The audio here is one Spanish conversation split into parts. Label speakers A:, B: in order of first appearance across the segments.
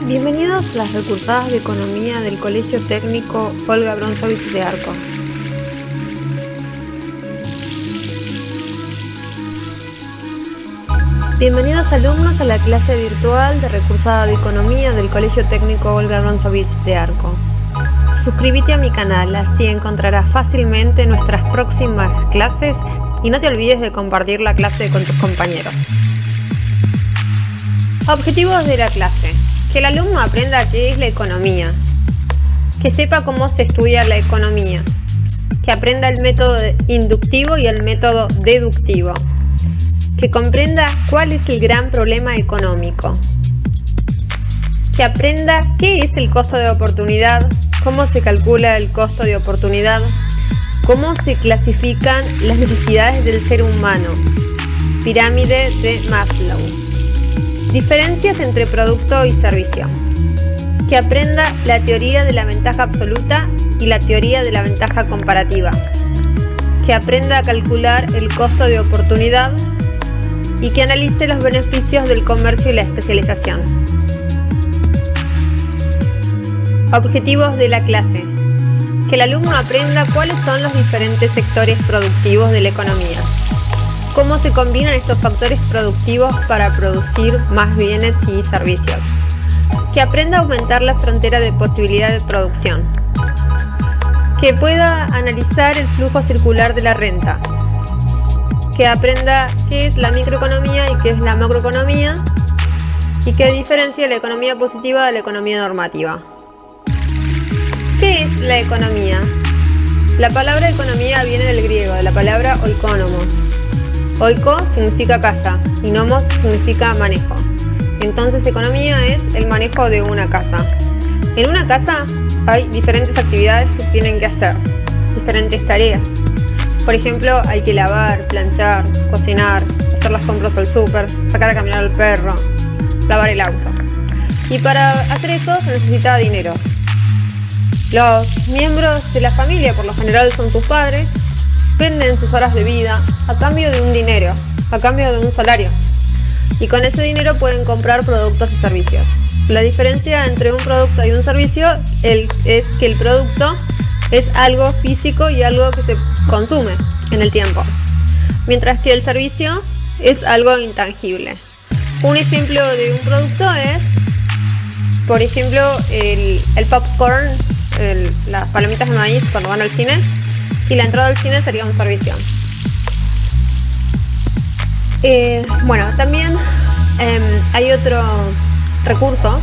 A: Bienvenidos a las recursadas de Economía del Colegio Técnico Olga Bronzovich de Arco. Bienvenidos alumnos a la clase virtual de recursada de Economía del Colegio Técnico Olga Bronzovich de Arco. Suscríbete a mi canal, así encontrarás fácilmente nuestras próximas clases y no te olvides de compartir la clase con tus compañeros. Objetivos de la clase. Que el alumno aprenda qué es la economía, que sepa cómo se estudia la economía, que aprenda el método inductivo y el método deductivo, que comprenda cuál es el gran problema económico, que aprenda qué es el costo de oportunidad, cómo se calcula el costo de oportunidad, cómo se clasifican las necesidades del ser humano, pirámide de Maslow. Diferencias entre producto y servicio. Que aprenda la teoría de la ventaja absoluta y la teoría de la ventaja comparativa. Que aprenda a calcular el costo de oportunidad y que analice los beneficios del comercio y la especialización. Objetivos de la clase. Que el alumno aprenda cuáles son los diferentes sectores productivos de la economía. Cómo se combinan estos factores productivos para producir más bienes y servicios. Que aprenda a aumentar la frontera de posibilidad de producción. Que pueda analizar el flujo circular de la renta. Que aprenda qué es la microeconomía y qué es la macroeconomía y que diferencia la economía positiva de la economía normativa. ¿Qué es la economía? La palabra economía viene del griego, de la palabra oikonomos. Oiko significa casa y nomos significa manejo. Entonces economía es el manejo de una casa. En una casa hay diferentes actividades que tienen que hacer, diferentes tareas. Por ejemplo, hay que lavar, planchar, cocinar, hacer las compras al súper, sacar a caminar al perro, lavar el auto. Y para hacer eso se necesita dinero. Los miembros de la familia, por lo general son sus padres, venden sus horas de vida a cambio de un dinero, a cambio de un salario. Y con ese dinero pueden comprar productos y servicios. La diferencia entre un producto y un servicio es que el producto es algo físico y algo que se consume en el tiempo, mientras que el servicio es algo intangible. Un ejemplo de un producto es, por ejemplo, el popcorn, las palomitas de maíz cuando van al cine. Y la entrada al cine sería un servicio. También hay otro recurso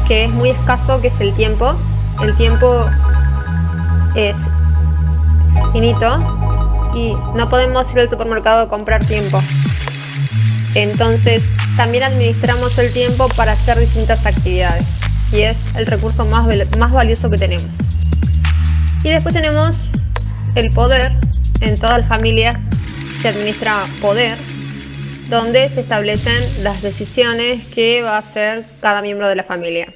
A: que es muy escaso, que es el tiempo. El tiempo es finito y no podemos ir al supermercado a comprar tiempo. Entonces también administramos el tiempo para hacer distintas actividades y es el recurso más valioso que tenemos. Y después tenemos el poder. En todas las familias se administra poder, donde se establecen las decisiones que va a hacer cada miembro de la familia.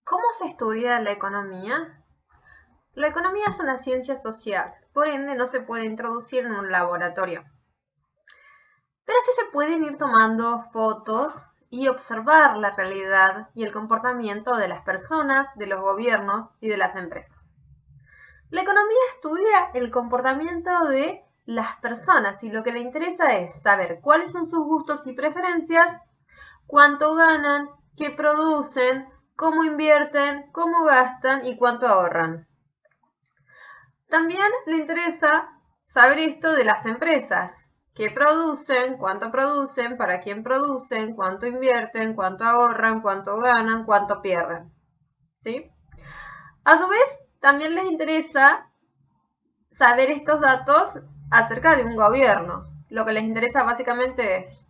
A: ¿Cómo se estudia la economía? La economía es una ciencia social, por ende no se puede introducir en un laboratorio. Pero sí se pueden ir tomando fotos y observar la realidad y el comportamiento de las personas, de los gobiernos y de las empresas. La economía estudia el comportamiento de las personas y lo que le interesa es saber cuáles son sus gustos y preferencias, cuánto ganan, qué producen, cómo invierten, cómo gastan y cuánto ahorran. También le interesa saber esto de las empresas. ¿Qué producen? ¿Cuánto producen? ¿Para quién producen? ¿Cuánto invierten? ¿Cuánto ahorran? ¿Cuánto ganan? ¿Cuánto pierden? ¿Sí? A su vez, también les interesa saber estos datos acerca de un gobierno. Lo que les interesa básicamente es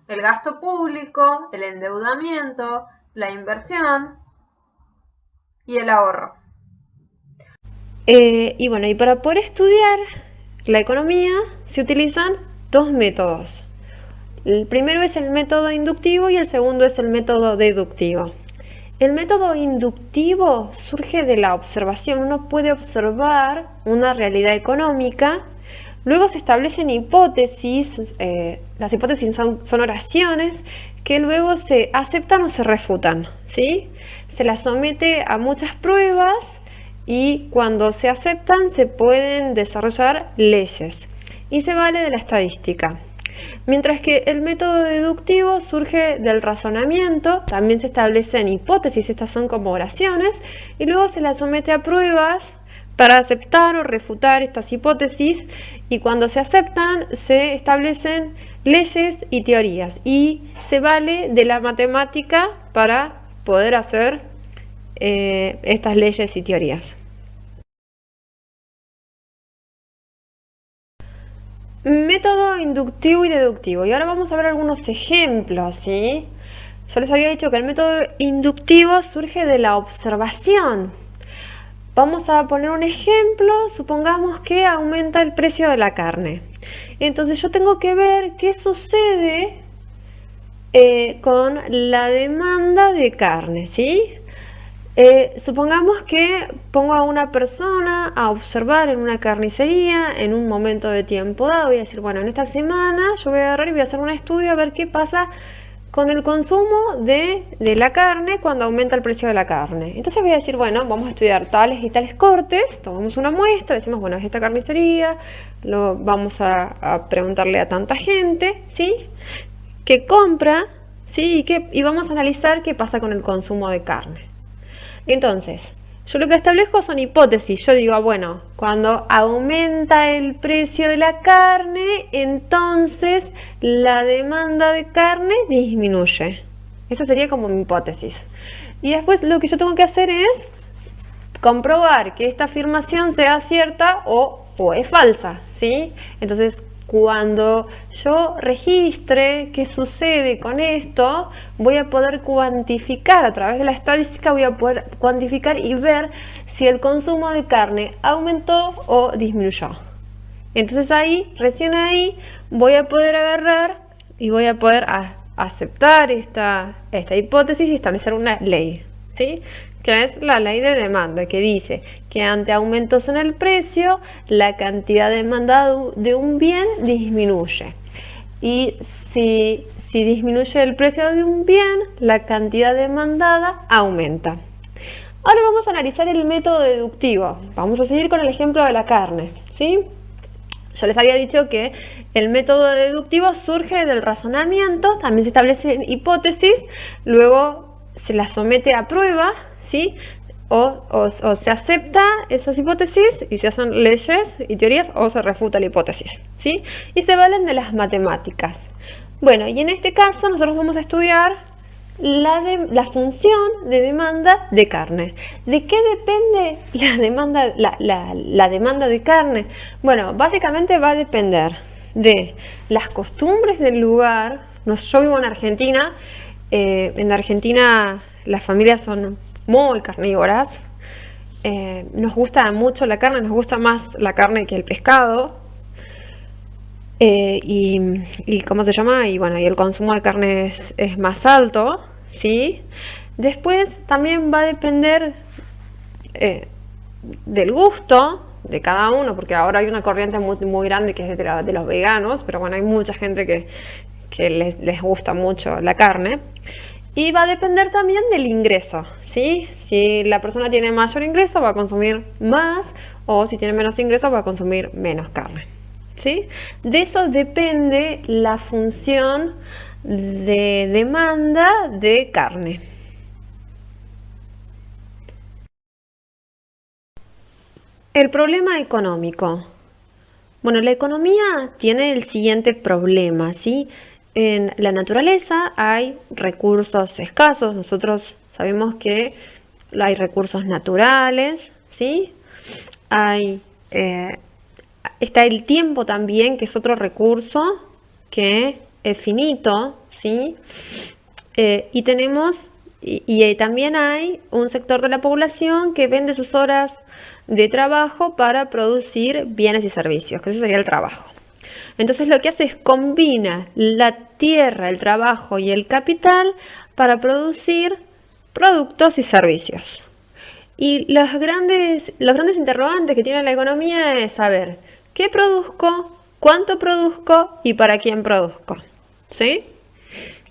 A: el gasto público, el endeudamiento, la inversión y el ahorro. Y para poder estudiar la economía se utilizan dos métodos. El primero es el método inductivo y el segundo es el método deductivo. El método inductivo surge de la observación. Uno puede observar una realidad económica Luego se establecen hipótesis, las hipótesis son oraciones que luego se aceptan o se refutan, ¿sí? Se las somete a muchas pruebas y cuando se aceptan se pueden desarrollar leyes y se vale de la estadística. Mientras que el método deductivo surge del razonamiento, también se establecen hipótesis, estas son como oraciones, y luego se las somete a pruebas para aceptar o refutar estas hipótesis, y cuando se aceptan se establecen leyes y teorías, y se vale de la matemática para poder hacer estas leyes y teorías. Método inductivo y deductivo. Y ahora vamos a ver algunos ejemplos, ¿sí? Yo les había dicho que el método inductivo surge de la observación. Vamos a poner un ejemplo, supongamos que aumenta el precio de la carne. Entonces yo tengo que ver qué sucede con la demanda de carne, ¿sí? Supongamos que pongo a una persona a observar en una carnicería en un momento de tiempo dado. Voy a decir, bueno, en esta semana yo voy a agarrar y voy a hacer un estudio a ver qué pasa con el consumo de la carne cuando aumenta el precio de la carne. Entonces voy a decir, bueno, vamos a estudiar tales y tales cortes, tomamos una muestra, decimos, bueno, es esta carnicería, vamos a preguntarle a tanta gente, ¿sí? Que compra, ¿sí? Y vamos a analizar qué pasa con el consumo de carne. Entonces, yo lo que establezco son hipótesis. Yo digo, bueno, cuando aumenta el precio de la carne, entonces la demanda de carne disminuye. Esa sería como mi hipótesis. Y después lo que yo tengo que hacer es comprobar que esta afirmación sea cierta o es falsa, ¿sí? Entonces, cuando yo registre qué sucede con esto, voy a poder cuantificar, a través de la estadística voy a poder cuantificar y ver si el consumo de carne aumentó o disminuyó. Entonces ahí, recién ahí, voy a poder agarrar y voy a poder aceptar esta hipótesis y establecer una ley, ¿sí? Que es la ley de demanda, que dice que ante aumentos en el precio, la cantidad demandada de un bien disminuye. Y si disminuye el precio de un bien, la cantidad demandada aumenta. Ahora vamos a analizar el método deductivo. Vamos a seguir con el ejemplo de la carne, ¿sí? Yo les había dicho que el método deductivo surge del razonamiento, también se establecen hipótesis, luego se las somete a prueba, ¿sí? O se acepta esas hipótesis y se hacen leyes y teorías o se refuta la hipótesis, ¿sí? Y se valen de las matemáticas. Bueno, y en este caso nosotros vamos a estudiar la función de demanda de carne. ¿De qué depende la demanda de carne? Bueno, básicamente va a depender de las costumbres del lugar. Yo vivo en Argentina. En Argentina las familias son muy carnívoras. Nos gusta mucho la carne, nos gusta más la carne que el pescado. Y ¿cómo se llama? Y bueno, y el consumo de carne es más alto, ¿sí? Después también va a depender del gusto de cada uno, porque ahora hay una corriente muy grande que es de los veganos, pero bueno, hay mucha gente que les gusta mucho la carne. Y va a depender también del ingreso, ¿sí? Si la persona tiene mayor ingreso va a consumir más, o si tiene menos ingreso va a consumir menos carne, ¿sí? De eso depende la función de demanda de carne. El problema económico. Bueno, la economía tiene el siguiente problema, ¿sí? En la naturaleza hay recursos escasos. Nosotros sabemos que hay recursos naturales, ¿sí? Está el tiempo también, que es otro recurso que es finito, ¿sí? Y también hay un sector de la población que vende sus horas de trabajo para producir bienes y servicios, que eso sería el trabajo. Entonces lo que hace es combina la tierra, el trabajo y el capital para producir productos y servicios. Y los grandes interrogantes que tiene la economía es saber qué produzco, cuánto produzco y para quién produzco, ¿sí?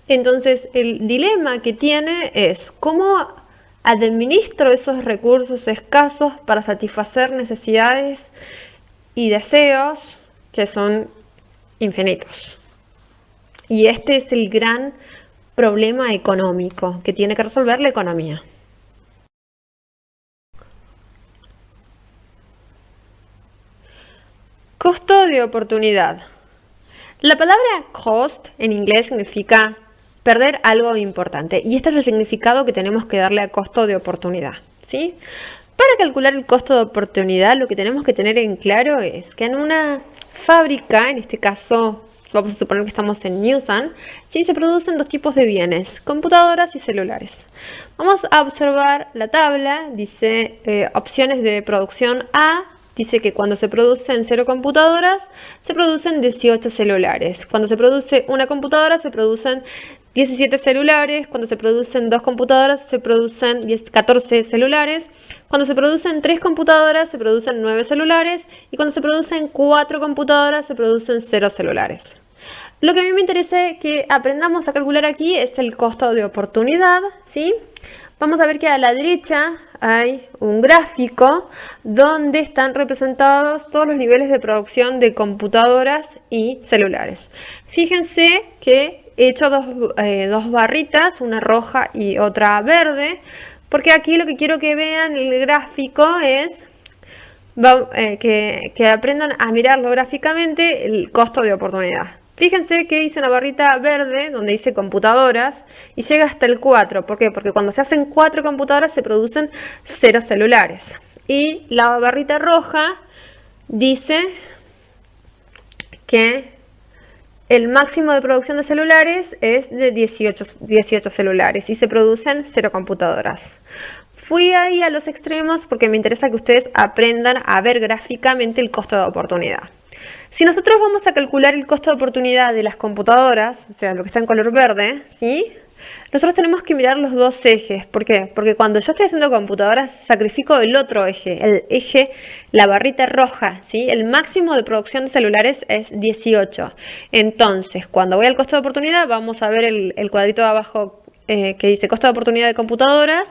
A: Entonces, el dilema que tiene es cómo administro esos recursos escasos para satisfacer necesidades y deseos que son infinitos. Y este es el gran problema económico que tiene que resolver la economía. Costo de oportunidad. La palabra cost en inglés significa perder algo importante, y este es el significado que tenemos que darle a costo de oportunidad, ¿sí? Para calcular el costo de oportunidad, lo que tenemos que tener en claro es que en una fábrica, en este caso vamos a suponer que estamos en Newsan, ¿sí? Se producen dos tipos de bienes, computadoras y celulares. Vamos a observar la tabla, dice opciones de producción A. Dice que cuando se producen 0 computadoras, se producen 18 celulares. Cuando se produce una computadora, se producen 17 celulares. Cuando se producen 2 computadoras, se producen 14 celulares. Cuando se producen 3 computadoras, se producen 9 celulares. Y cuando se producen 4 computadoras, se producen 0 celulares. Lo que a mí me interesa que aprendamos a calcular aquí es el costo de oportunidad, ¿sí? Vamos a ver que a la derecha hay un gráfico donde están representados todos los niveles de producción de computadoras y celulares. Fíjense que he hecho dos barritas, una roja y otra verde, porque aquí lo que quiero que vean en el gráfico es que aprendan a mirarlo gráficamente el costo de oportunidad. Fíjense que hice una barrita verde donde dice computadoras y llega hasta el 4. ¿Por qué? Porque cuando se hacen 4 computadoras se producen 0 celulares. Y la barrita roja dice que el máximo de producción de celulares es de 18 celulares y se producen 0 computadoras. Fui ahí a los extremos porque me interesa que ustedes aprendan a ver gráficamente el costo de oportunidad. Si nosotros vamos a calcular el costo de oportunidad de las computadoras, o sea, lo que está en color verde, ¿sí? Nosotros tenemos que mirar los dos ejes. ¿Por qué? Porque cuando yo estoy haciendo computadoras, sacrifico el otro eje, la barrita roja, ¿sí? El máximo de producción de celulares es 18. Entonces, cuando voy al costo de oportunidad, vamos a ver el cuadrito de abajo que dice costo de oportunidad de computadoras,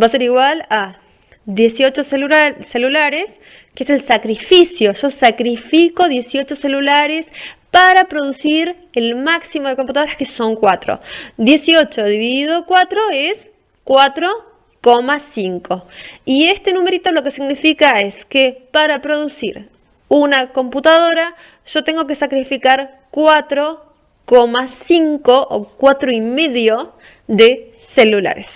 A: va a ser igual a 18 celulares, que es el sacrificio. Yo sacrifico 18 celulares para producir el máximo de computadoras, que son 4. 18 dividido 4 es 4,5. Y este numerito lo que significa es que para producir una computadora yo tengo que sacrificar 4,5 o 4,5 de celulares.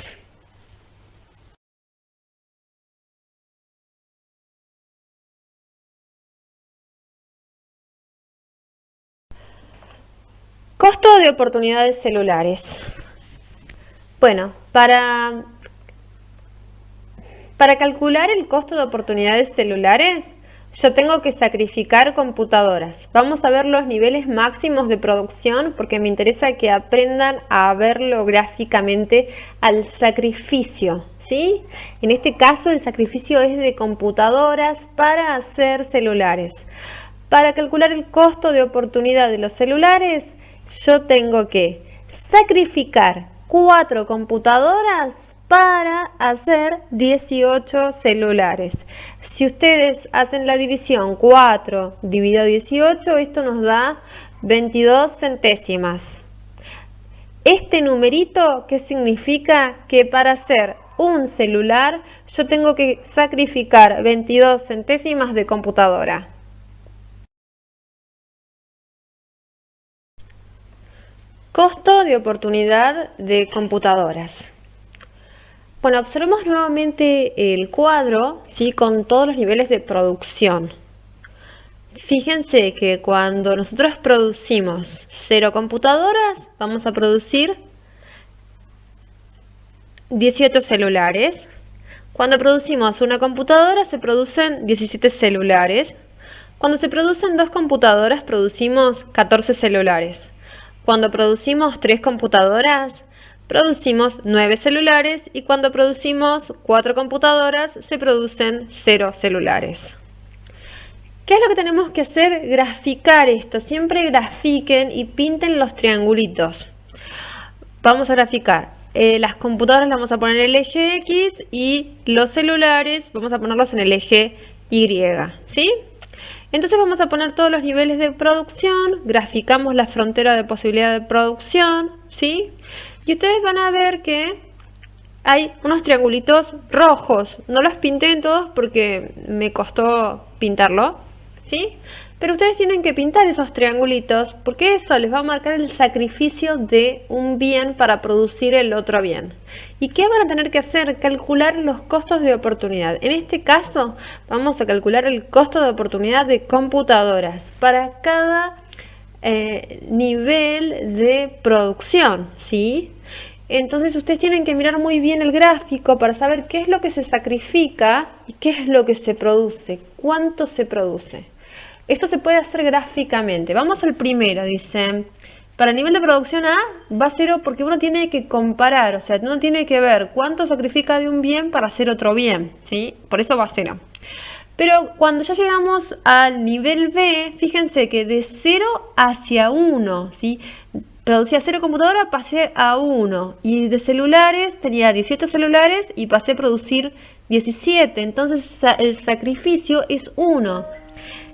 A: Costo de oportunidades celulares. Bueno, para calcular el costo de oportunidades celulares, yo tengo que sacrificar computadoras. Vamos a ver los niveles máximos de producción porque me interesa que aprendan a verlo gráficamente al sacrificio, ¿sí? En este caso el sacrificio es de computadoras para hacer celulares. Para calcular el costo de oportunidad de los celulares, yo tengo que sacrificar 4 computadoras para hacer 18 celulares. Si ustedes hacen la división 4 dividido 18, esto nos da 22 centésimas. Este numerito, ¿qué significa? Que para hacer un celular yo tengo que sacrificar 22 centésimas de computadora. Costo de oportunidad de computadoras. Bueno, observemos nuevamente el cuadro, ¿sí? Con todos los niveles de producción. Fíjense que cuando nosotros producimos 0 computadoras, vamos a producir 18 celulares. Cuando producimos una computadora, se producen 17 celulares. Cuando se producen 2 computadoras, producimos 14 celulares. Cuando producimos 3 computadoras, producimos 9 celulares, y cuando producimos 4 computadoras, se producen 0 celulares. ¿Qué es lo que tenemos que hacer? Graficar esto. Siempre grafiquen y pinten los triangulitos. Vamos a graficar. Las computadoras las vamos a poner en el eje X y los celulares vamos a ponerlos en el eje Y, ¿sí? Entonces vamos a poner todos los niveles de producción, graficamos la frontera de posibilidad de producción, ¿sí? Y ustedes van a ver que hay unos triangulitos rojos. No los pinté en todos porque me costó pintarlo, ¿sí? Pero ustedes tienen que pintar esos triangulitos porque eso les va a marcar el sacrificio de un bien para producir el otro bien. ¿Y qué van a tener que hacer? Calcular los costos de oportunidad. En este caso vamos a calcular el costo de oportunidad de computadoras para cada nivel de producción, ¿sí? Entonces ustedes tienen que mirar muy bien el gráfico para saber qué es lo que se sacrifica y qué es lo que se produce, cuánto se produce. Esto se puede hacer gráficamente. Vamos al primero, dice, para el nivel de producción A va a 0 porque uno tiene que comparar, o sea, uno tiene que ver cuánto sacrifica de un bien para hacer otro bien, ¿sí? Por eso va a 0. Pero cuando ya llegamos al nivel B, fíjense que de 0 hacia 1, ¿sí? Producía 0 computadora, pasé a 1. Y de celulares, tenía 18 celulares y pasé a producir 17. Entonces el sacrificio es 1.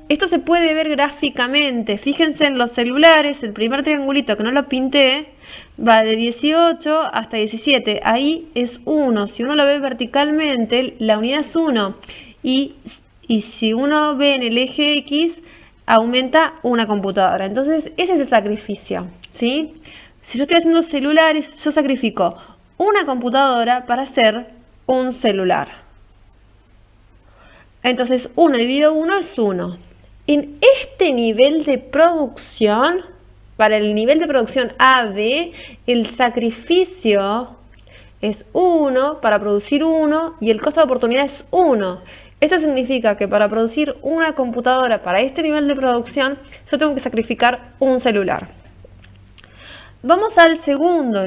A: Esto se puede ver gráficamente. Fíjense en los celulares, el primer triangulito que no lo pinté, va de 18 hasta 17. Ahí es 1. Si uno lo ve verticalmente, la unidad es 1. Y si uno ve en el eje X, aumenta una computadora. Entonces ese es el sacrificio, ¿sí? Si yo estoy haciendo celulares, yo sacrifico una computadora para hacer un celular. Entonces 1 dividido 1 es 1. En este nivel de producción, para el nivel de producción AB, el sacrificio es 1 para producir 1 y el costo de oportunidad es 1. Esto significa que para producir una computadora para este nivel de producción, yo tengo que sacrificar un celular. Vamos al segundo,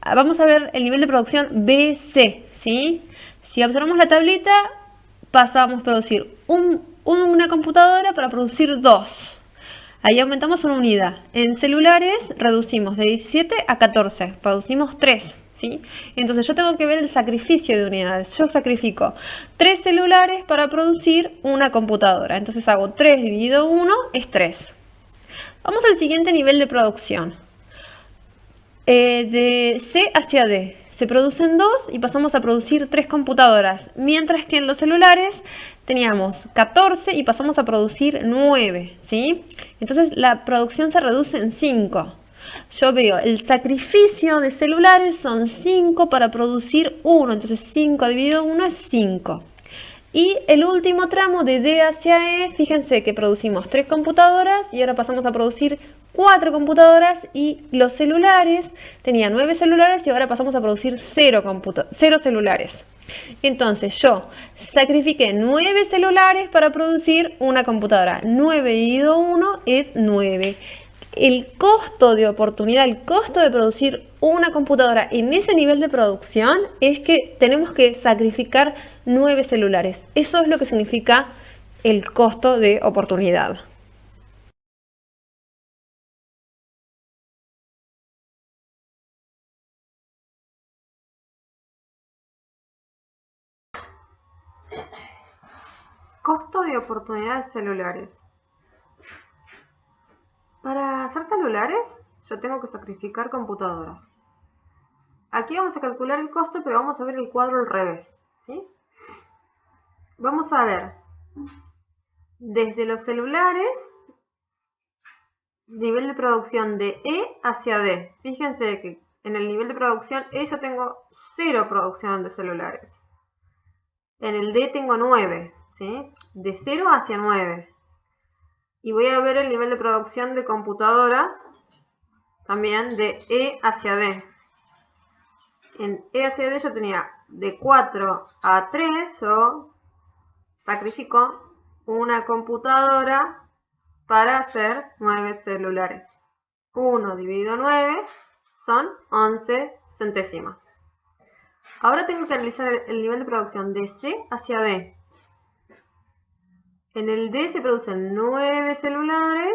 A: vamos a ver el nivel de producción BC, ¿sí? Si observamos la tableta, pasamos a producir una computadora para producir 2. Ahí aumentamos una unidad. En celulares reducimos de 17 a 14, producimos 3. ¿Sí? Entonces yo tengo que ver el sacrificio de unidades. Yo sacrifico 3 celulares para producir una computadora. Entonces hago 3 dividido 1 es 3. Vamos al siguiente nivel de producción. De C hacia D. Se producen 2 y pasamos a producir 3 computadoras. Mientras que en los celulares teníamos 14 y pasamos a producir 9. ¿Sí? Entonces la producción se reduce en 5. Yo veo el sacrificio de celulares son 5 para producir 1. Entonces 5 dividido 1 es 5. Y el último tramo de D hacia E, fíjense que producimos 3 computadoras y ahora pasamos a producir 4 computadoras y los celulares, tenía 9 celulares y ahora pasamos a producir 0 celulares. Entonces yo sacrifiqué 9 celulares para producir una computadora. 9 dividido 1 es 9. El costo de oportunidad, el costo de producir una computadora en ese nivel de producción es que tenemos que sacrificar 9 celulares. Eso es lo que significa el costo de oportunidad. Costo de oportunidad de celulares. Para hacer celulares, yo tengo que sacrificar computadoras. Aquí vamos a calcular el costo, pero vamos a ver el cuadro al revés, ¿sí? Vamos a ver desde los celulares, nivel de producción de E hacia D. Fíjense que en el nivel de producción E yo tengo 0 producción de celulares. En el D tengo 9, ¿sí? De 0 hacia 9. Y voy a ver el nivel de producción de computadoras también de E hacia D. En E hacia D yo tenía de 4 a 3, yo sacrifico una computadora para hacer 9 celulares. 1 dividido 9 son 11 centésimas. Ahora tengo que realizar el nivel de producción de C hacia D. En el D se producen 9 celulares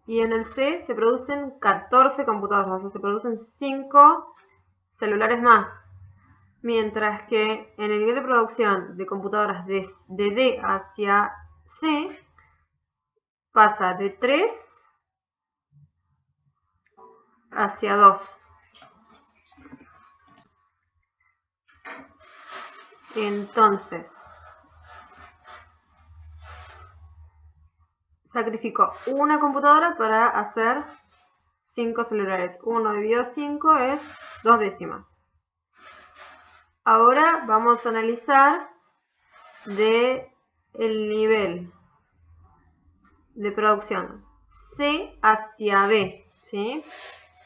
A: y en el C se producen 14 computadoras, o sea, se producen 5 celulares más. Mientras que en el nivel de producción de computadoras de D hacia C pasa de 3 hacia 2. Entonces, sacrifico una computadora para hacer 5 celulares. 1 dividido 5 es 2 décimas. Ahora vamos a analizar el nivel de producción C hacia B, ¿sí?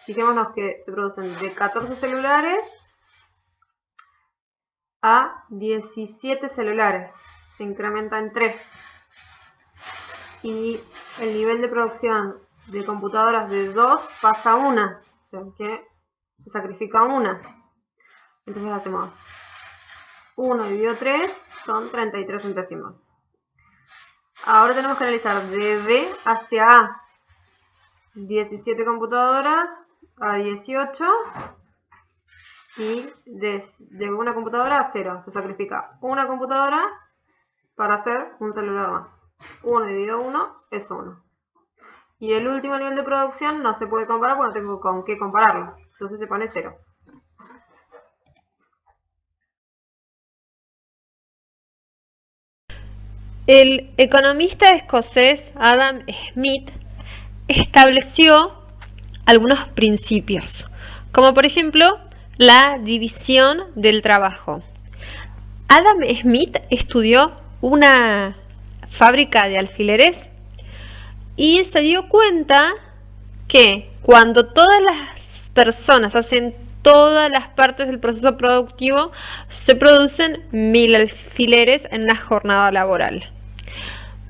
A: Fijémonos que se producen de 14 celulares a 17 celulares. Se incrementa en 3. Y el nivel de producción de computadoras de 2 pasa a 1. O sea que se sacrifica una. Entonces hacemos 1 dividido 3 son 33 centésimos. Ahora tenemos que analizar de B hacia A. 17 computadoras a 18. Y de una computadora a 0. Se sacrifica una computadora para hacer un celular más. 1 dividido 1 es 1. Y el último nivel de producción no se puede comparar porque no tengo con qué compararlo. Entonces se pone 0.
B: El economista escocés Adam Smith estableció algunos principios, como por ejemplo la división del trabajo. Adam Smith estudió una fábrica de alfileres y se dio cuenta que cuando todas las personas hacen todas las partes del proceso productivo, se producen 1000 alfileres en una jornada laboral.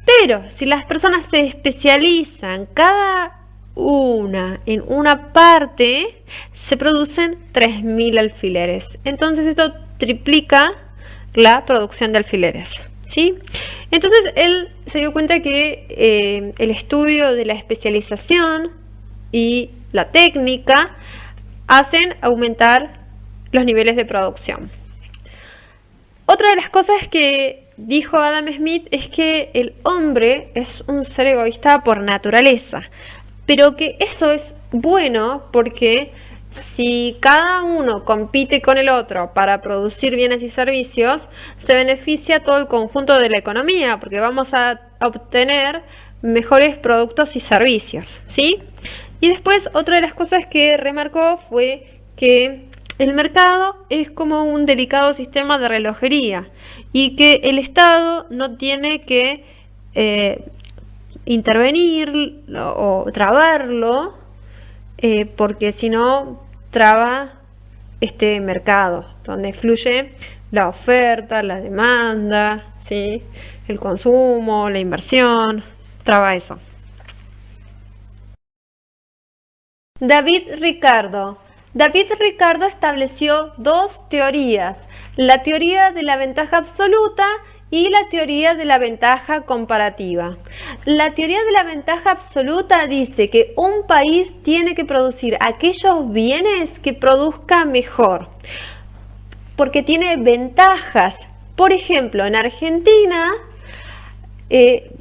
B: Pero si las personas se especializan cada una en una parte, se producen 3000 alfileres. Entonces esto triplica la producción de alfileres, ¿sí? Entonces él se dio cuenta que el estudio de la especialización y la técnica hacen aumentar los niveles de producción. Otra de las cosas que dijo Adam Smith es que el hombre es un ser egoísta por naturaleza, pero que eso es bueno porque si cada uno compite con el otro para producir bienes y servicios, se beneficia todo el conjunto de la economía, porque vamos a obtener mejores productos y servicios, ¿sí? Y después otra de las cosas que remarcó fue que el mercado es como un delicado sistema de relojería y que el Estado no tiene que intervenir o trabarlo porque si no traba este mercado donde fluye la oferta, la demanda, ¿sí? El consumo, la inversión, traba eso. David Ricardo estableció dos teorías, la teoría de la ventaja absoluta y la teoría de la ventaja comparativa. La teoría de la ventaja absoluta dice que un país tiene que producir aquellos bienes que produzca mejor, porque tiene ventajas. Por ejemplo, en Argentina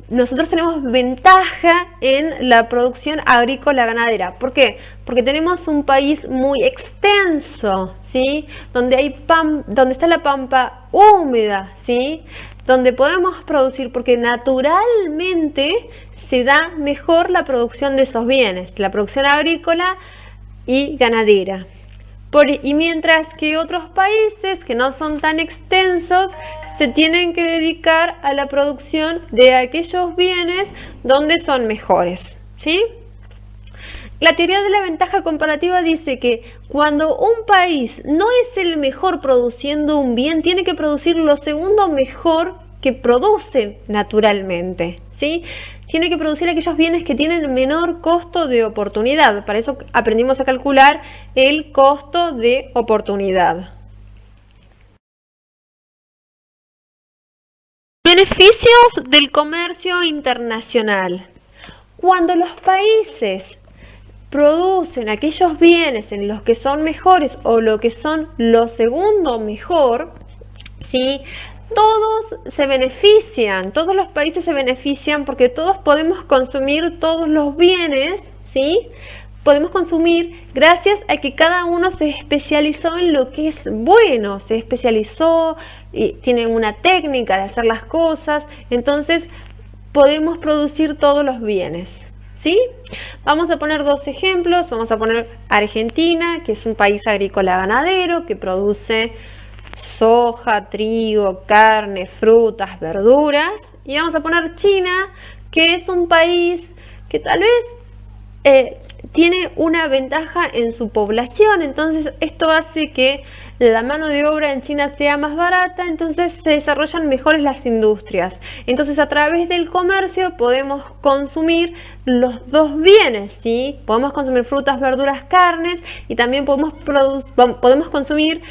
B: nosotros tenemos ventaja en la producción agrícola ganadera. ¿Por qué? Porque tenemos un país muy extenso, ¿sí? Donde está la pampa húmeda, ¿sí? Donde podemos producir, porque naturalmente se da mejor la producción de esos bienes, la producción agrícola y ganadera. Y mientras que otros países que no son tan extensos se tienen que dedicar a la producción de aquellos bienes donde son mejores, ¿sí? La teoría de la ventaja comparativa dice que cuando un país no es el mejor produciendo un bien, tiene que producir lo segundo mejor que produce naturalmente, ¿sí? Tiene que producir aquellos bienes que tienen menor costo de oportunidad. Para eso aprendimos a calcular el costo de oportunidad. El beneficio Beneficios del comercio internacional. Cuando los países producen aquellos bienes en los que son mejores o lo que son lo segundo mejor, ¿sí? Todos se benefician, todos los países se benefician porque todos podemos consumir todos los bienes, ¿sí? Podemos consumir gracias a que cada uno se especializó en lo que es bueno, se especializó y tiene una técnica de hacer las cosas, entonces podemos producir todos los bienes, ¿sí? Vamos a poner dos ejemplos. Vamos a poner Argentina, que es un país agrícola ganadero que produce soja, trigo, carne, frutas, verduras, y vamos a poner China, que es un país que tal vez tiene una ventaja en su población, entonces esto hace que la mano de obra en China sea más barata, entonces se desarrollan mejores las industrias. Entonces a través del comercio podemos consumir los dos bienes, ¿sí? Podemos consumir frutas, verduras, carnes, y también podemos consumir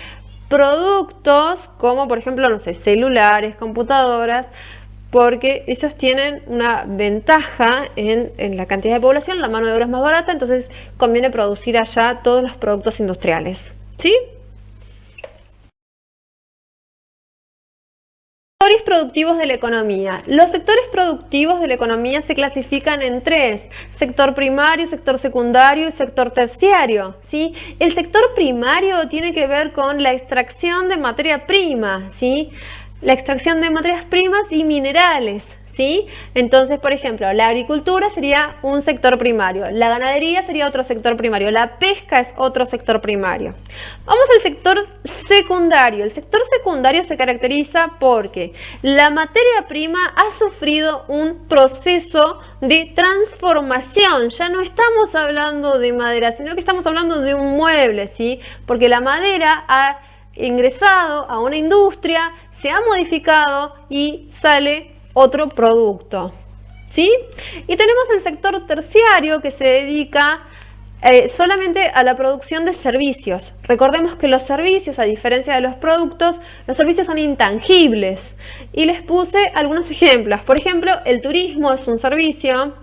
B: productos como por ejemplo, no sé, celulares, computadoras, porque ellos tienen una ventaja en la cantidad de población, la mano de obra es más barata, entonces conviene producir allá todos los productos industriales, ¿sí? Sectores productivos de la economía. Los sectores productivos de la economía se clasifican en tres: sector primario, sector secundario y sector terciario, ¿sí? El sector primario tiene que ver con la extracción de materia prima, ¿sí? La extracción de materias primas y minerales, ¿sí? Entonces, por ejemplo, la agricultura sería un sector primario, la ganadería sería otro sector primario, la pesca es otro sector primario. Vamos al sector secundario. El sector secundario se caracteriza porque la materia prima ha sufrido un proceso de transformación. Ya no estamos hablando de madera, sino que estamos hablando de un mueble, ¿sí? Porque la madera ha ingresado a una industria, se ha modificado y sale otro producto, ¿sí? Y tenemos el sector terciario que se dedica solamente a la producción de servicios. Recordemos que los servicios, a diferencia de los productos, los servicios son intangibles. Y les puse algunos ejemplos. Por ejemplo, el turismo es un servicio.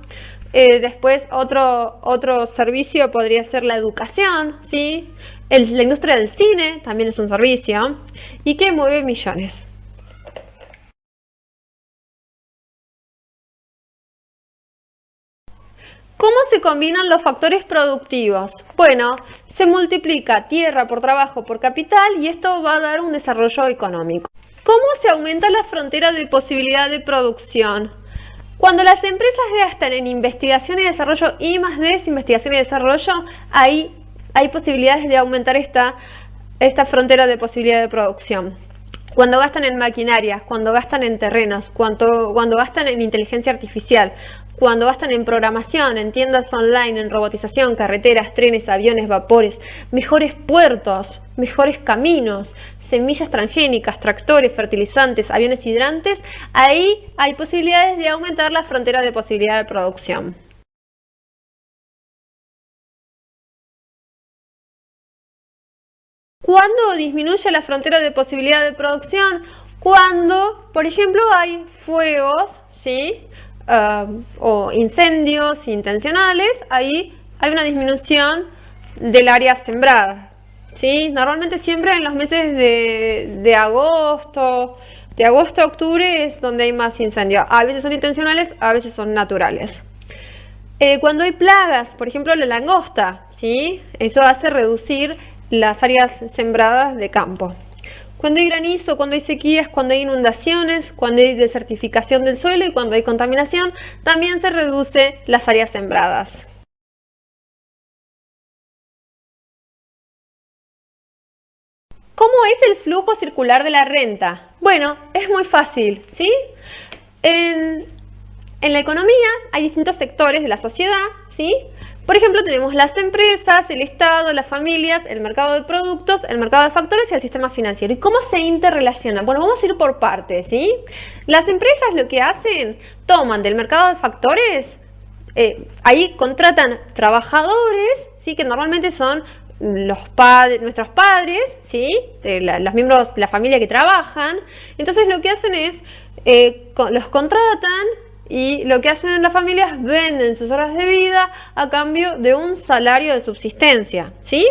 B: Después otro servicio podría ser la educación, ¿sí? La industria del cine también es un servicio y que mueve millones. ¿Cómo se combinan los factores productivos? Bueno, se multiplica tierra por trabajo por capital y esto va a dar un desarrollo económico. ¿Cómo se aumenta la frontera de posibilidad de producción? Cuando las empresas gastan en investigación y desarrollo I+D, investigación y desarrollo, ahí hay posibilidades de aumentar esta frontera de posibilidad de producción. Cuando gastan en maquinaria, cuando gastan en terrenos, cuando gastan en inteligencia artificial, cuando gastan en programación, en tiendas online, en robotización, carreteras, trenes, aviones, vapores, mejores puertos, mejores caminos, semillas transgénicas, tractores, fertilizantes, aviones hidrantes, ahí hay posibilidades de aumentar la frontera de posibilidad de producción. ¿Cuándo disminuye la frontera de posibilidad de producción? Cuando, por ejemplo, hay fuegos, ¿sí? O incendios intencionales, ahí hay una disminución del área sembrada, ¿sí? Normalmente siempre en los meses de agosto a octubre es donde hay más incendios. A veces son intencionales, a veces son naturales. Cuando hay plagas, por ejemplo la langosta, ¿sí? Eso hace reducir las áreas sembradas de campo. Cuando hay granizo, cuando hay sequías, cuando hay inundaciones, cuando hay desertificación del suelo y cuando hay contaminación, también se reduce las áreas sembradas. ¿Cómo es el flujo circular de la renta? Bueno, es muy fácil, ¿sí? En la economía hay distintos sectores de la sociedad, ¿sí? Por ejemplo, tenemos las empresas, el Estado, las familias, el mercado de productos, el mercado de factores y el sistema financiero. ¿Y cómo se interrelacionan? Bueno, vamos a ir por partes, ¿sí? Las empresas lo que hacen, toman del mercado de factores, ahí contratan trabajadores, ¿sí? Que normalmente son nuestros padres, ¿sí? Los miembros de la familia que trabajan. Entonces lo que hacen es los contratan y lo que hacen las familias venden sus horas de vida a cambio de un salario de subsistencia, ¿sí?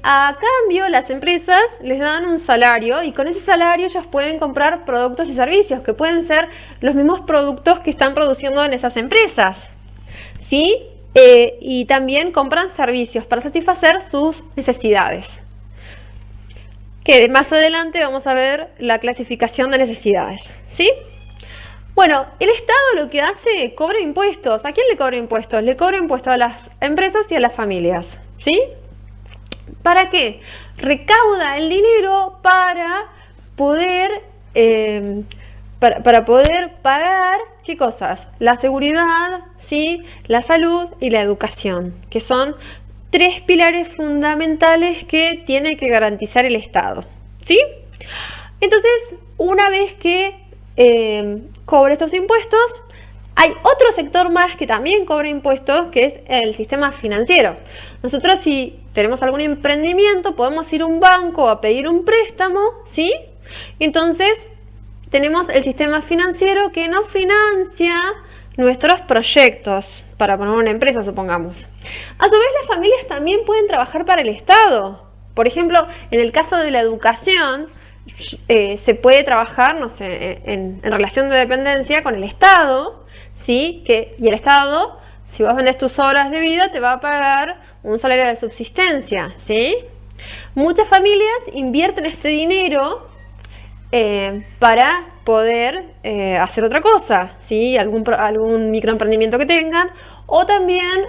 B: A cambio, las empresas les dan un salario y con ese salario ellos pueden comprar productos y servicios que pueden ser los mismos productos que están produciendo en esas empresas, ¿sí? Y también compran servicios para satisfacer sus necesidades. Que más adelante vamos a ver la clasificación de necesidades, ¿sí? Bueno, el Estado lo que hace, cobra impuestos. ¿A quién le cobra impuestos? Le cobra impuestos a las empresas y a las familias, ¿sí? ¿Para qué? Recauda el dinero para poder, para poder pagar, ¿qué cosas? La seguridad, ¿sí? La salud y la educación, que son 3 pilares fundamentales que tiene que garantizar el Estado, ¿sí? Entonces, una vez que cobra estos impuestos, hay otro sector más que también cobra impuestos, que es el sistema financiero. Nosotros, si tenemos algún emprendimiento, podemos ir a un banco a pedir un préstamo, ¿sí? Entonces, tenemos el sistema financiero que nos financia nuestros proyectos para poner una empresa, supongamos. A su vez, las familias también pueden trabajar para el Estado. Por ejemplo, en el caso de la educación, se puede trabajar, no sé, en relación de dependencia con el Estado, ¿sí? Y el Estado, si vos vendes tus horas de vida, te va a pagar un salario de subsistencia, ¿sí? Muchas familias invierten este dinero para poder hacer otra cosa, ¿sí? Algún microemprendimiento que tengan, o también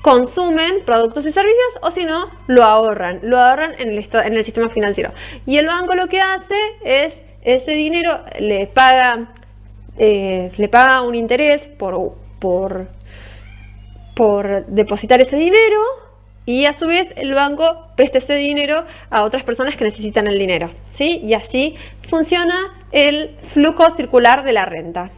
B: consumen productos y servicios, o si no, lo ahorran en el sistema financiero. Y el banco lo que hace es, ese dinero le paga un interés por depositar ese dinero, y a su vez el banco presta ese dinero a otras personas que necesitan el dinero, ¿sí? Y así funciona el flujo circular de la renta.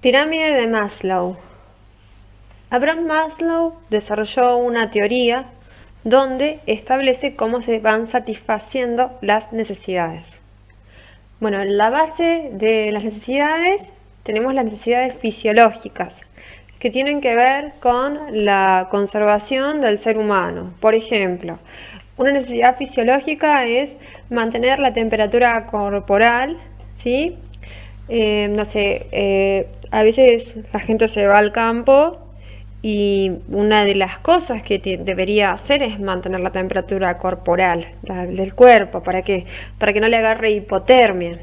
B: Pirámide de Maslow. Abraham Maslow desarrolló una teoría donde establece cómo se van satisfaciendo las necesidades. Bueno, en la base de las necesidades tenemos las necesidades fisiológicas, que tienen que ver con la conservación del ser humano. Por ejemplo, una necesidad fisiológica es mantener la temperatura corporal, ¿sí? No sé, a veces la gente se va al campo y una de las cosas que debería hacer es mantener la temperatura corporal del cuerpo. ¿Para qué? Para que no le agarre hipotermia.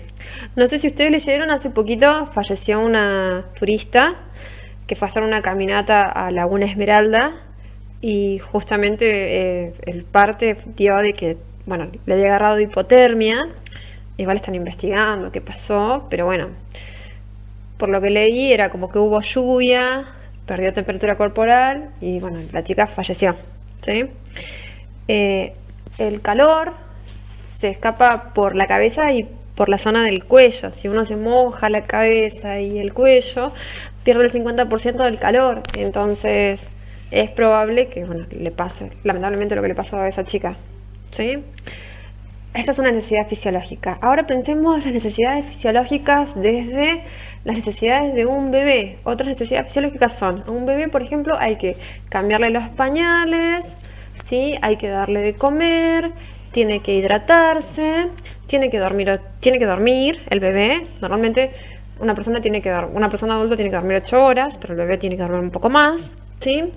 B: No sé si ustedes leyeron, hace poquito falleció una turista que fue a hacer una caminata a Laguna Esmeralda, y justamente el parte dio de que, bueno, le había agarrado hipotermia. Igual están investigando qué pasó, pero bueno, por lo que leí era como que hubo lluvia, perdió temperatura corporal y bueno, la chica falleció, ¿sí? El calor se escapa por la cabeza y por la zona del cuello. Si uno se moja la cabeza y el cuello, pierde el 50% del calor. Entonces es probable que, bueno, le pase lamentablemente lo que le pasó a esa chica, ¿sí? Esta es una necesidad fisiológica. Ahora pensemos las necesidades fisiológicas desde las necesidades de un bebé. Otras necesidades fisiológicas son, a un bebé, por ejemplo, hay que cambiarle los pañales, ¿sí? Hay que darle de comer, tiene que hidratarse, tiene que dormir el bebé. Normalmente una persona adulta tiene que dormir 8 horas, pero el bebé tiene que dormir un poco más, ¿sí?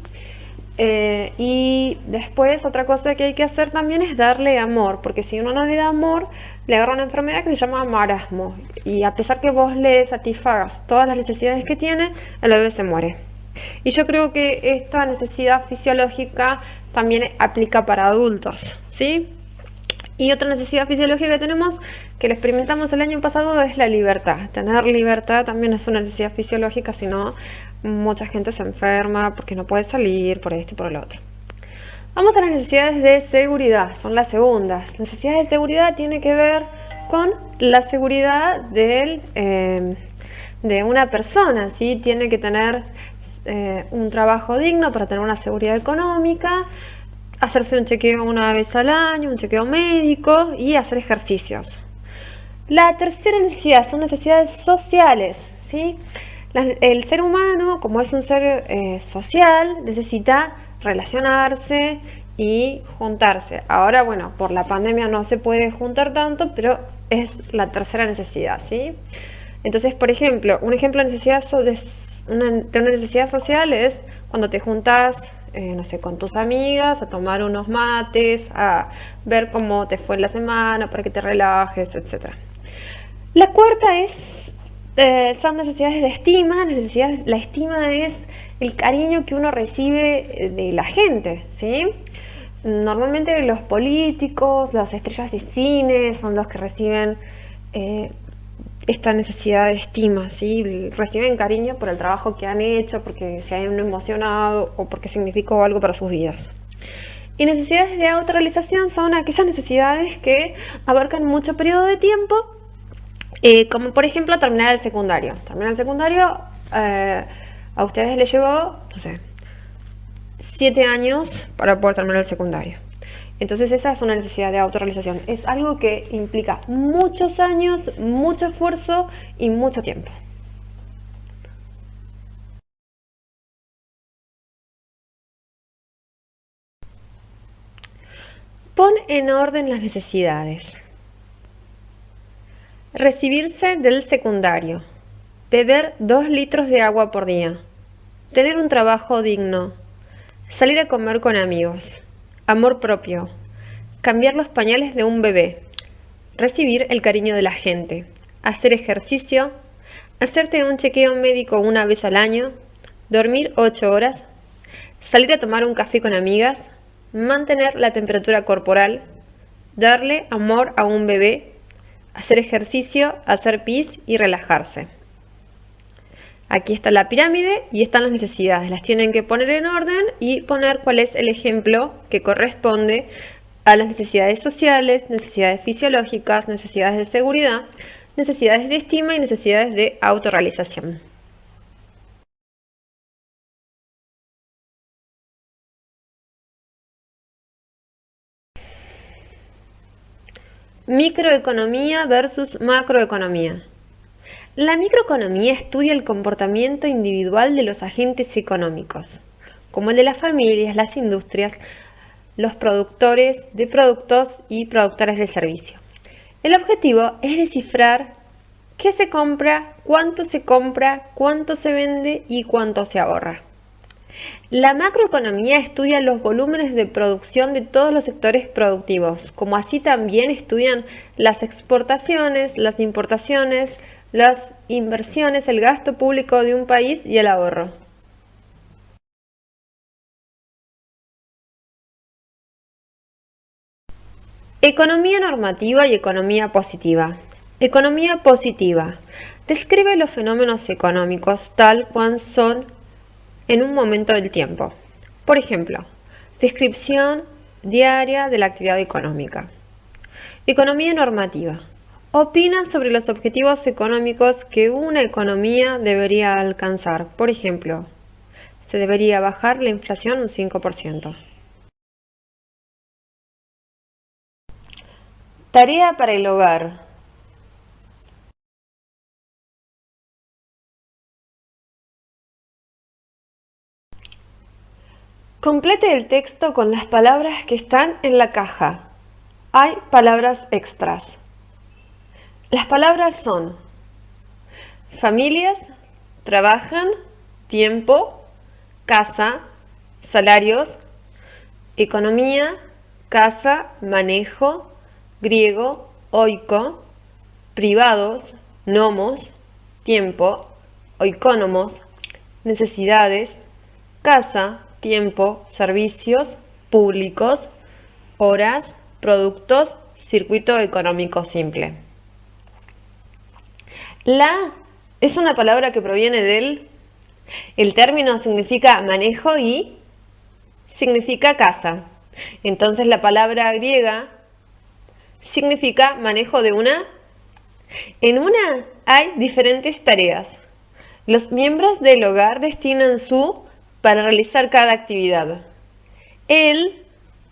B: Y después otra cosa que hay que hacer también es darle amor, porque si uno no le da amor, le agarra una enfermedad que se llama marasmo, y a pesar que vos le satisfagas todas las necesidades que tiene, el bebé se muere. Y yo creo que esta necesidad fisiológica también aplica para adultos, ¿sí? Y otra necesidad fisiológica que tenemos, que lo experimentamos el año pasado, es la libertad. Tener libertad también es una necesidad fisiológica, si no, mucha gente se enferma porque no puede salir, por esto y por el otro. Vamos a las necesidades de seguridad, son las segundas. Necesidades de seguridad tiene que ver con la seguridad de una persona, ¿sí? Tiene que tener un trabajo digno para tener una seguridad económica, hacerse un chequeo una vez al año, un chequeo médico y hacer ejercicios. La tercera necesidad son necesidades sociales, ¿sí? El ser humano, como es un ser social, necesita relacionarse y juntarse. Ahora, bueno, por la pandemia no se puede juntar tanto, pero es la tercera necesidad, ¿sí? Entonces, por ejemplo, un ejemplo de una necesidad social es cuando te juntas, no sé, con tus amigas a tomar unos mates, a ver cómo te fue la semana, para que te relajes, etc. La cuarta son necesidades de estima. La estima es el cariño que uno recibe de la gente, ¿sí? Normalmente los políticos, las estrellas de cine son los que reciben esta necesidad de estima, ¿sí? Reciben cariño por el trabajo que han hecho, porque se han emocionado o porque significó algo para sus vidas. Y necesidades de autorrealización son aquellas necesidades que abarcan mucho periodo de tiempo, como por ejemplo terminar el secundario. Terminar el secundario a ustedes les llevó, no sé, 7 años para poder terminar el secundario. Entonces esa es una necesidad de autorrealización. Es algo que implica muchos años, mucho esfuerzo y mucho tiempo. Pon en orden las necesidades. Recibirse del secundario. Beber 2 litros de agua por día. Tener un trabajo digno. Salir a comer con amigos. Amor propio. Cambiar los pañales de un bebé. Recibir el cariño de la gente. Hacer ejercicio. Hacerte un chequeo médico una vez al año. Dormir 8 horas. Salir a tomar un café con amigas. Mantener la temperatura corporal. Darle amor a un bebé. Hacer ejercicio, hacer pis y relajarse. Aquí está la pirámide y están las necesidades. Las tienen que poner en orden y poner cuál es el ejemplo que corresponde a las necesidades sociales, necesidades fisiológicas, necesidades de seguridad, necesidades de estima y necesidades de autorrealización. Microeconomía versus macroeconomía. La microeconomía estudia el comportamiento individual de los agentes económicos, como el de las familias, las industrias, los productores de productos y productores de servicio. El objetivo es descifrar qué se compra, cuánto se vende y cuánto se ahorra. La macroeconomía estudia los volúmenes de producción de todos los sectores productivos, como así también estudian las exportaciones, las importaciones, las inversiones, el gasto público de un país y el ahorro. Economía normativa y economía positiva. Economía positiva. Describe los fenómenos económicos tal cual son en un momento del tiempo. Por ejemplo, descripción diaria de la actividad económica. Economía normativa. Opina sobre los objetivos económicos que una economía debería alcanzar. Por ejemplo, se debería bajar la inflación un 5%. Tarea para el hogar. Complete el texto con las palabras que están en la caja. Hay palabras extras. Las palabras son familias, trabajan, tiempo, casa, salarios, economía, casa, manejo, griego, oiko, privados, nomos, tiempo, oikónomos, necesidades, casa, tiempo, servicios, públicos, horas, productos, circuito económico simple. La es una palabra que proviene el término significa manejo y significa casa. Entonces la palabra griega significa manejo de una En una hay diferentes tareas. Los miembros del hogar destinan su para realizar cada actividad. Él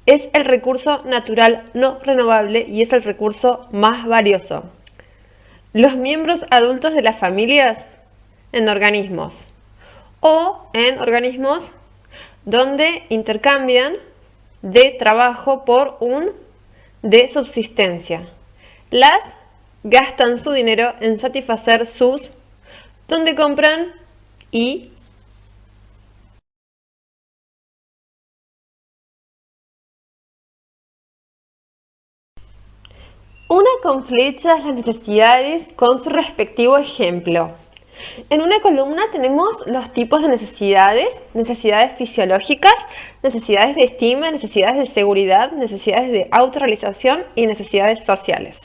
B: es el recurso natural no renovable y es el recurso más valioso. Los miembros adultos de las familias en organismos o en organismos donde intercambian de trabajo por un de subsistencia. Las gastan su dinero en satisfacer sus, donde compran y una con flechas las necesidades con su respectivo ejemplo. En una columna tenemos los tipos de necesidades, necesidades fisiológicas, necesidades de estima, necesidades de seguridad, necesidades de autorrealización y necesidades sociales.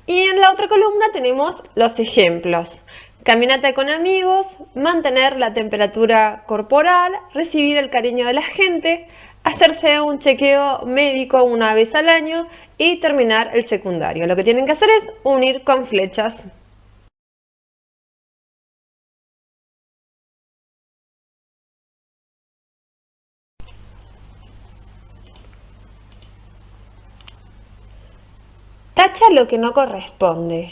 B: Y en la otra columna tenemos los ejemplos. Caminata con amigos, mantener la temperatura corporal, recibir el cariño de la gente, hacerse un chequeo médico una vez al año y terminar el secundario. Lo que tienen que hacer es unir con flechas. Tacha lo que no corresponde.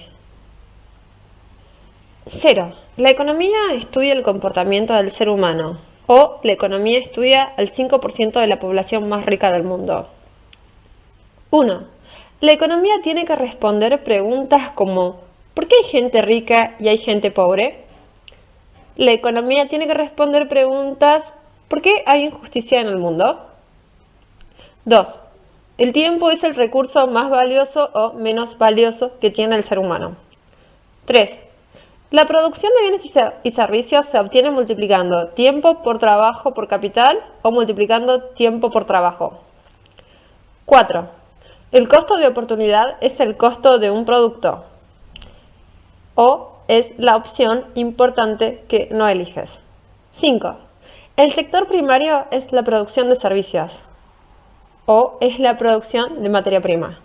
B: 0. La economía estudia el comportamiento del ser humano. O la economía estudia al 5% de la población más rica del mundo. 1. La economía tiene que responder preguntas como ¿por qué hay gente rica y hay gente pobre? La economía tiene que responder preguntas ¿por qué hay injusticia en el mundo? 2. El tiempo es el recurso más valioso o menos valioso que tiene el ser humano. 3. La producción de bienes y servicios se obtiene multiplicando tiempo por trabajo por capital o multiplicando tiempo por trabajo. 4. El costo de oportunidad es el costo de un producto o es la opción importante que no eliges. 5. El sector primario es la producción de servicios o es la producción de materia prima.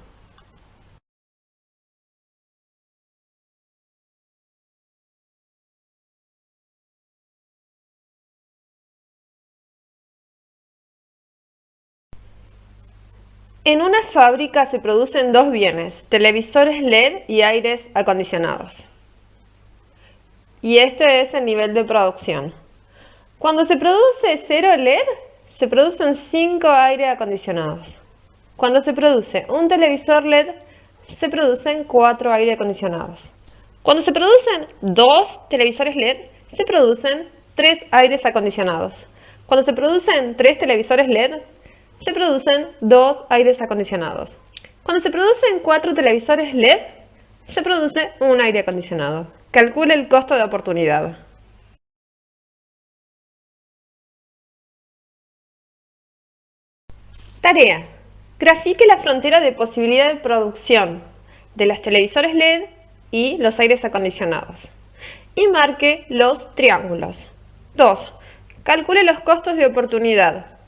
B: En una fábrica se producen dos bienes, televisores LED y aires acondicionados. Y este es el nivel de producción. Cuando se produce 0 LED, se producen 5 aires acondicionados. Cuando se produce un televisor LED, se producen 4 aire acondicionados. Cuando se producen 2 televisores LED, se producen 3 aires acondicionados. Cuando se producen 3 televisores LED, se producen 2 aires acondicionados. Cuando se producen 4 televisores LED, se produce un aire acondicionado. Calcule el costo de oportunidad. Tarea. Grafique la frontera de posibilidad de producción de los televisores LED y los aires acondicionados. Y marque los triángulos. 2. Calcule los costos de oportunidad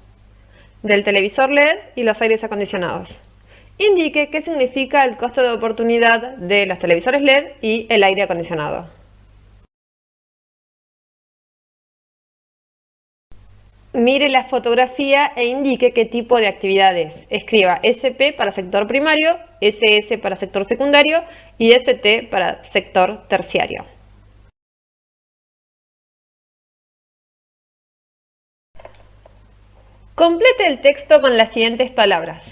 B: del televisor LED y los aires acondicionados. Indique qué significa el costo de oportunidad de los televisores LED y el aire acondicionado. Mire la fotografía e indique qué tipo de actividades. Escriba SP para sector primario, SS para sector secundario y ST para sector terciario. Complete el texto con las siguientes palabras: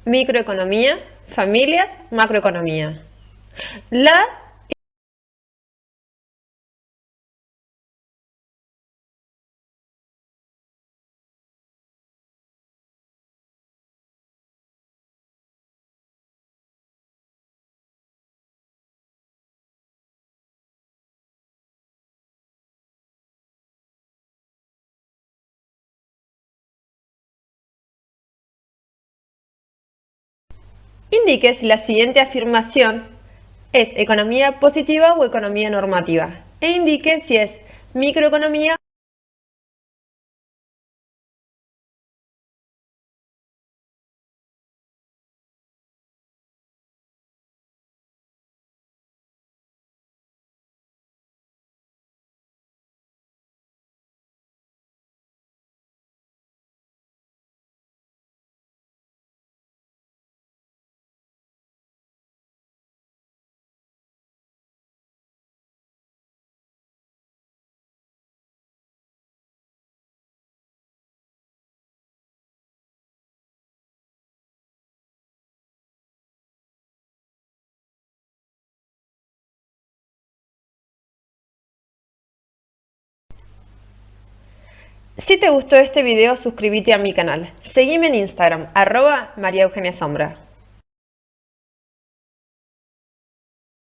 B: microeconomía, familias, macroeconomía. La indique si la siguiente afirmación es economía positiva o economía normativa e indique si es microeconomía
A: Si te gustó este video, suscríbete a mi canal. Seguime en Instagram, @María Eugenia Sombra.